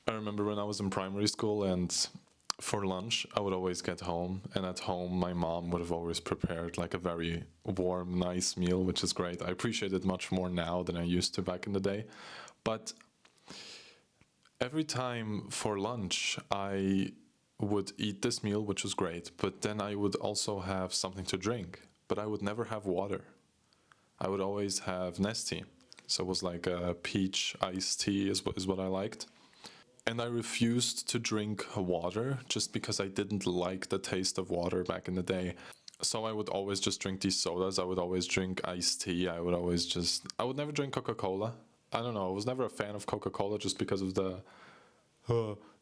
I remember when I was in primary school and for lunch I would always get home, and at home my mom would have always prepared like a very warm, nice meal, which is great. I appreciate it much more now than I used to back in the day. But every time for lunch I would eat this meal, which was great, but then I would also have something to drink, but I would never have water. I would always have Nestea. So it was like a peach iced tea is what I liked. And I refused to drink water just because I didn't like the taste of water back in the day. So I would always just drink these sodas. I would always drink iced tea. I would never drink Coca-Cola. I don't know. I was never a fan of Coca-Cola just because of the,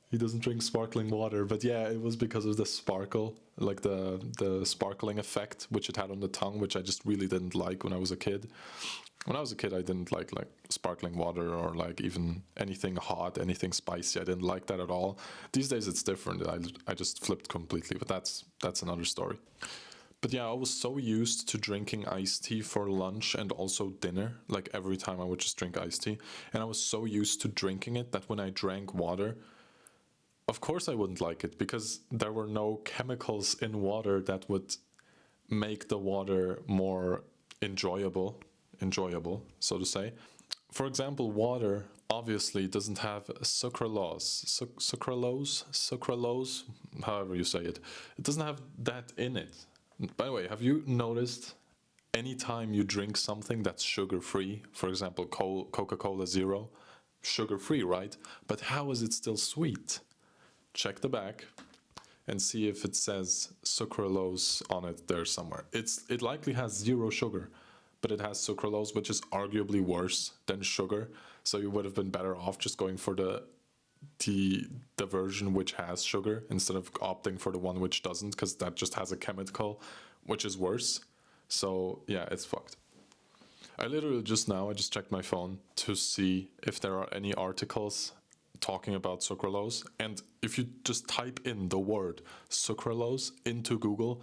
he doesn't drink sparkling water. But yeah, it was because of the sparkle, like the sparkling effect, which it had on the tongue, which I just really didn't like when I was a kid. When I was a kid, I didn't like sparkling water or like even anything hot, anything spicy. I didn't like that at all. These days it's different. I just flipped completely, but that's another story. But yeah, I was so used to drinking iced tea for lunch and also dinner. Like every time I would just drink iced tea. And I was so used to drinking it that when I drank water, of course I wouldn't like it because there were no chemicals in water that would make the water more enjoyable, so to say. For example, water obviously doesn't have sucralose, however you say it. It doesn't have that in it. By the way, have you noticed anytime you drink something that's sugar-free, for example, Coca-Cola Zero, sugar-free, right? But how is it still sweet? Check the back and see if it says sucralose on it there somewhere. It likely has 0 sugar, but it has sucralose, which is arguably worse than sugar. So you would have been better off just going for the version which has sugar instead of opting for the one which doesn't, because that just has a chemical which is worse. So yeah, it's fucked. I literally I just checked my phone to see if there are any articles talking about sucralose, and if you just type in the word sucralose into Google,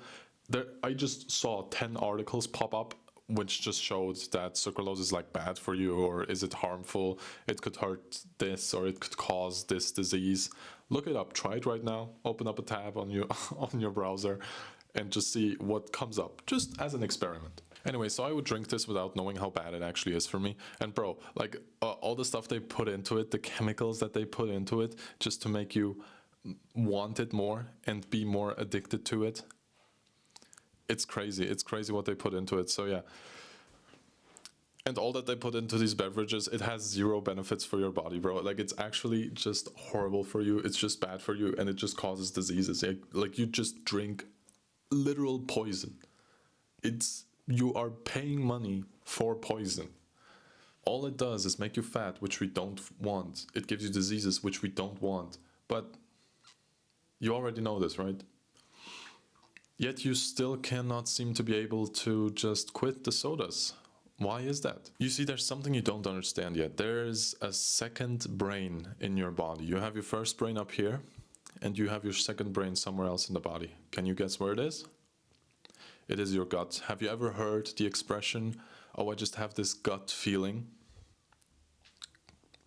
I just saw 10 articles pop up which just showed that sucralose is like bad for you, or is it harmful, it could hurt this, or it could cause this disease. Look it up, try it right now, open up a tab on your on your browser and just see what comes up, just as an experiment. Anyway, so I would drink this without knowing how bad it actually is for me. And bro, like all the stuff they put into it, the chemicals that they put into it just to make you want it more and be more addicted to it. It's crazy what they put into it. So yeah, and all that they put into these beverages, it has 0 benefits for your body, bro. Like it's actually just horrible for you. It's just bad for you, and it just causes diseases. Like you just drink literal poison. You are paying money for poison. All it does is make you fat, which we don't want. It gives you diseases, which we don't want. But you already know this, right? Yet you still cannot seem to be able to just quit the sodas. Why is that? You see, there's something you don't understand yet. There's a second brain in your body. You have your first brain up here, and you have your second brain somewhere else in the body. Can you guess where it is? It is your gut. Have you ever heard the expression, oh, I just have this gut feeling?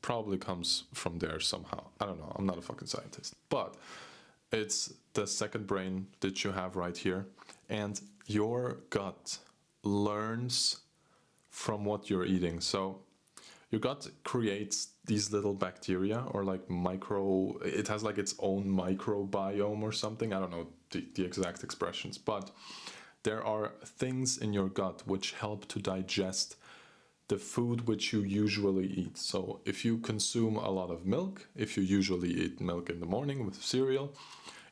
Probably comes from there somehow. I don't know. I'm not a fucking scientist. But it's the second brain that you have right here. And your gut learns from what you're eating. So your gut creates these little bacteria, or like it has like its own microbiome or something. I don't know the exact expressions, but there are things in your gut which help to digest the food which you usually eat. So if you consume a lot of milk, if you usually eat milk in the morning with cereal,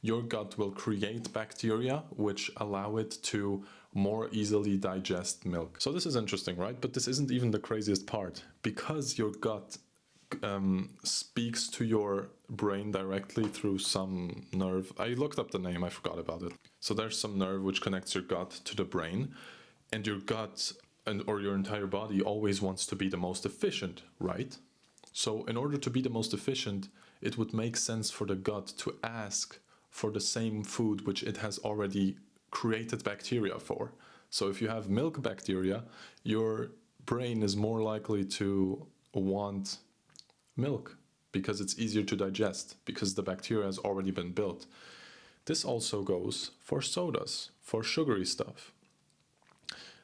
your gut will create bacteria which allow it to more easily digest milk. So this is interesting, right? But this isn't even the craziest part, because your gut speaks to your brain directly through some nerve. I looked up the name, I forgot about it. So there's some nerve which connects your gut to the brain, and your gut or your entire body always wants to be the most efficient, right? So in order to be the most efficient, it would make sense for the gut to ask for the same food which it has already created bacteria for. So if you have milk bacteria, your brain is more likely to want milk. because it's easier to digest, because the bacteria has already been built. This also goes for sodas, for sugary stuff.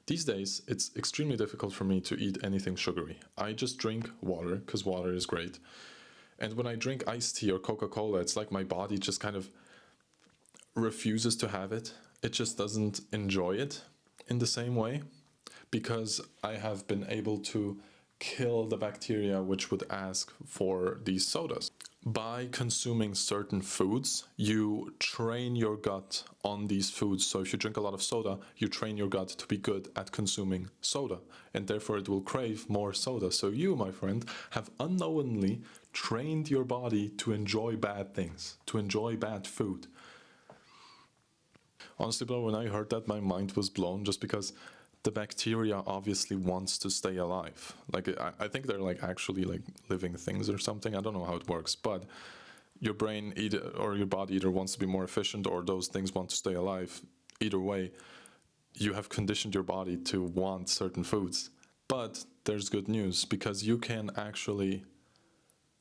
These days, it's extremely difficult for me to eat anything sugary. I just drink water, because water is great. And when I drink iced tea or Coca-Cola, it's like my body just kind of refuses to have it. It just doesn't enjoy it in the same way, because I have been able to kill the bacteria which would ask for these sodas. By consuming certain foods, you train your gut on these foods. So if you drink a lot of soda, you train your gut to be good at consuming soda, and therefore it will crave more soda. So you, my friend, have unknowingly trained your body to enjoy bad things, to enjoy bad food. Honestly, bro, when I heard that, my mind was blown, just because the bacteria obviously wants to stay alive. Like, I think they're like actually like living things or something. I don't know how it works, but your brain either, or your body either wants to be more efficient, or those things want to stay alive. Either way, you have conditioned your body to want certain foods. But there's good news, because you can actually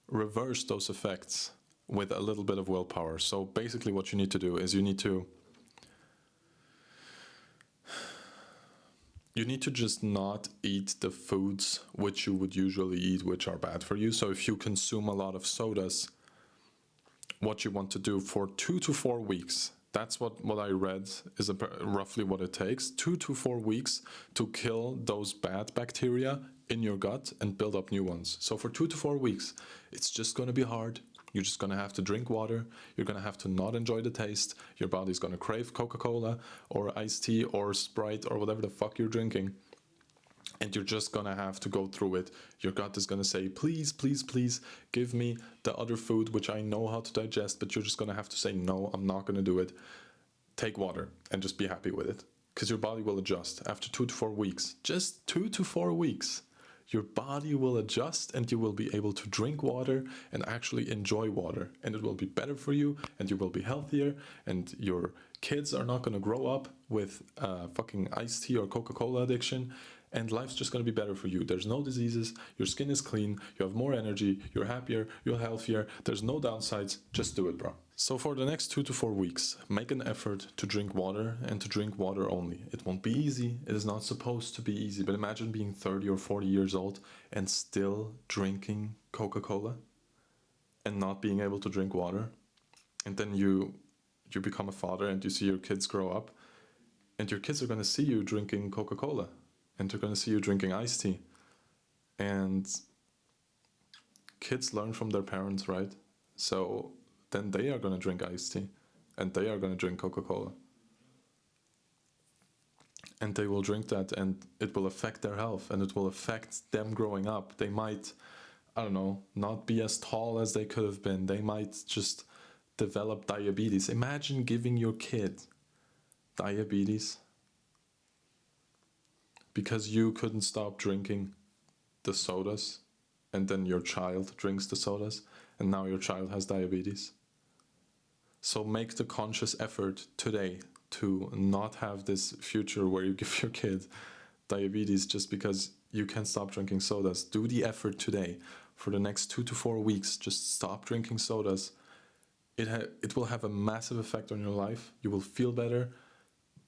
reverse those effects with a little bit of willpower. So basically what you need to do is you need to just not eat the foods which you would usually eat, which are bad for you. So if you consume a lot of sodas, what you want to do for 2 to 4 weeks, that's what I read is roughly what it takes, 2 to 4 weeks to kill those bad bacteria in your gut and build up new ones. So for 2 to 4 weeks, it's just going to be hard. You're just going to have to drink water. You're going to have to not enjoy the taste. Your body's going to crave Coca-Cola or iced tea or Sprite or whatever the fuck you're drinking. And you're just going to have to go through it. Your gut is going to say, please, please, please, give me the other food which I know how to digest. But you're just going to have to say, no, I'm not going to do it. Take water and just be happy with it. Because your body will adjust after 2 to 4 weeks. Just 2 to 4 weeks. Your body will adjust and you will be able to drink water and actually enjoy water. And it will be better for you and you will be healthier, and your kids are not going to grow up with fucking iced tea or Coca-Cola addiction, and life's just going to be better for you. There's no diseases, your skin is clean, you have more energy, you're happier, you're healthier, there's no downsides. Just do it, bro. So for the next 2 to 4 weeks, make an effort to drink water, and to drink water only. It won't be easy, it is not supposed to be easy, but imagine being 30 or 40 years old and still drinking Coca-Cola and not being able to drink water. And then you become a father and you see your kids grow up, and your kids are going to see you drinking Coca-Cola, and they're going to see you drinking iced tea. And kids learn from their parents, right? So then they are going to drink iced tea, and they are going to drink Coca-Cola. And they will drink that, and it will affect their health, and it will affect them growing up. They might, I don't know, not be as tall as they could have been. They might just develop diabetes. Imagine giving your kid diabetes because you couldn't stop drinking the sodas, and then your child drinks the sodas, and now your child has diabetes. So make the conscious effort today to not have this future where you give your kid diabetes just because you can't stop drinking sodas. Do the effort today. For the next 2 to 4 weeks, just stop drinking sodas. It will have a massive effect on your life. You will feel better,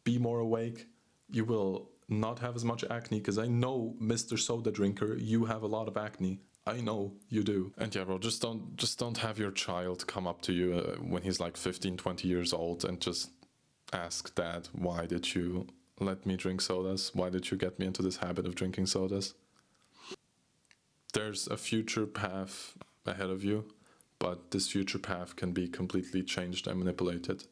be more awake. You will not have as much acne, because I know, Mr. Soda Drinker, you have a lot of acne. I know you do. And yeah, bro, just don't have your child come up to you when he's like 15, 20 years old and just ask, Dad, why did you let me drink sodas? Why did you get me into this habit of drinking sodas? There's a future path ahead of you, but this future path can be completely changed and manipulated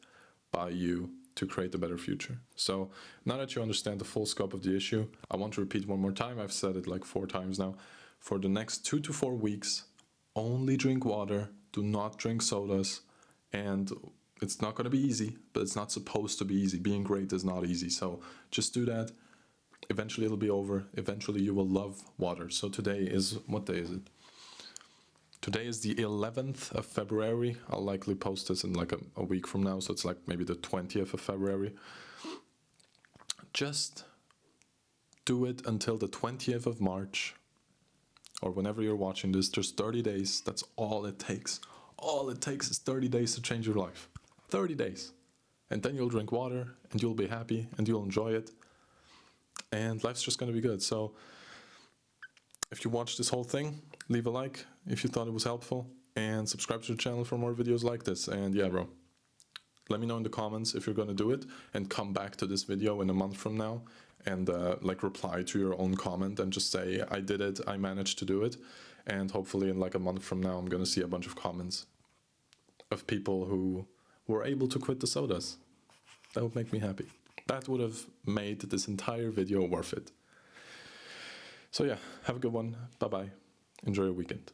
by you to create a better future. So now that you understand the full scope of the issue, I want to repeat one more time. I've said it like 4 times now. For the next 2 to 4 weeks, only drink water, do not drink sodas, and it's not going to be easy, but it's not supposed to be easy. Being great is not easy, so just do that. Eventually it'll be over. Eventually you will love water. So today is, what day is it? Today is the 11th of February. I'll likely post this in like a week from now, so it's like maybe the 20th of February. Just do it until the 20th of March. or whenever you're watching this, just 30 days. That's all it takes. All it takes is 30 days to change your life. 30 days. And then you'll drink water and you'll be happy and you'll enjoy it. And life's just going to be good. So if you watched this whole thing, leave a like if you thought it was helpful, and subscribe to the channel for more videos like this. And yeah, bro, let me know in the comments if you're going to do it, and come back to this video in a month from now and like reply to your own comment and just say, I did it, I managed to do it. And hopefully in like a month from now, I'm going to see a bunch of comments of people who were able to quit the sodas. That would make me happy. That would have made this entire video worth it. So yeah, have a good one. Bye-bye. Enjoy your weekend.